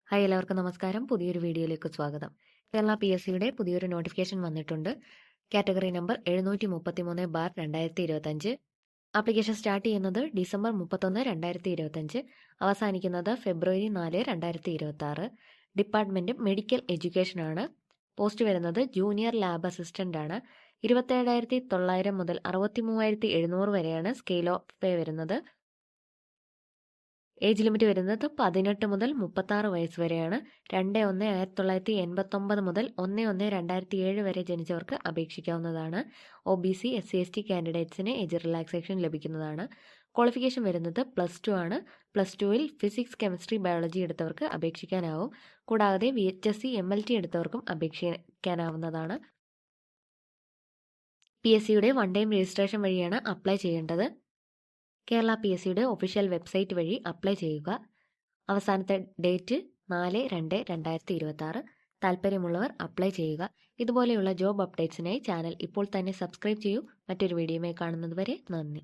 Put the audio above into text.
Hi എല്ലാവർക്കും നമസ്കാരം. പുതിയൊരു വീഡിയോയിലേക്ക് സ്വാഗതം. കേരള PSCയുടെ പുതിയൊരു നോട്ടിഫിക്കേഷൻ വന്നിട്ടുണ്ട്. Category number 733/2025. ആപ്ലിക്കേഷൻ സ്റ്റാർട്ട് ചെയ്യുന്നത് December 31, 2025. അവസാനിക്കുന്നത് February 4, 2026. ഡിപ്പാർട്ട്മെന്റ് മെഡിക്കൽ എഡ്യൂക്കേഷൻ ആണ്. പോസ്റ്റ് വരുന്നത് ജൂനിയർ ലാബ് അസിസ്റ്റന്റ് ആണ്. 27,900 മുതൽ 63,700 വരെയാണ് സ്കെയിൽ ഓഫ് പേ വരുന്നത്. ഏജ് ലിമിറ്റ് വരുന്നത് 18 മുതൽ 36 വയസ്സ് വരെയാണ്. 2/1/1989 മുതൽ 1/1/2007 വരെ ജനിച്ചവർക്ക് അപേക്ഷിക്കാവുന്നതാണ്. OBC SC/ST കാൻഡിഡേറ്റ്സിന് ഏജ് റിലാക്സേഷൻ ലഭിക്കുന്നതാണ്. ക്വാളിഫിക്കേഷൻ വരുന്നത് +2 ആണ്. +2-ൽ ഫിസിക്സ്, കെമിസ്ട്രി, ബയോളജി എടുത്തവർക്ക് അപേക്ഷിക്കാനാവും. കൂടാതെ VHSC MLT എടുത്തവർക്കും അപേക്ഷിക്കാനാവുന്നതാണ്. PSCയുടെ വൺ ടൈം രജിസ്ട്രേഷൻ വഴിയാണ് അപ്ലൈ ചെയ്യേണ്ടത്. കേരള PSCയുടെ ഒഫീഷ്യൽ വെബ്സൈറ്റ് വഴി അപ്ലൈ ചെയ്യുക. അവസാനത്തെ ഡേറ്റ് 4/2/2026. താല്പര്യമുള്ളവർ അപ്ലൈ ചെയ്യുക. ഇതുപോലെയുള്ള ജോബ് അപ്ഡേറ്റ്സിനായി ചാനൽ ഇപ്പോൾ തന്നെ സബ്സ്ക്രൈബ് ചെയ്യൂ. മറ്റൊരു വീഡിയോയുമായി കാണുന്നത് വരെ നന്ദി.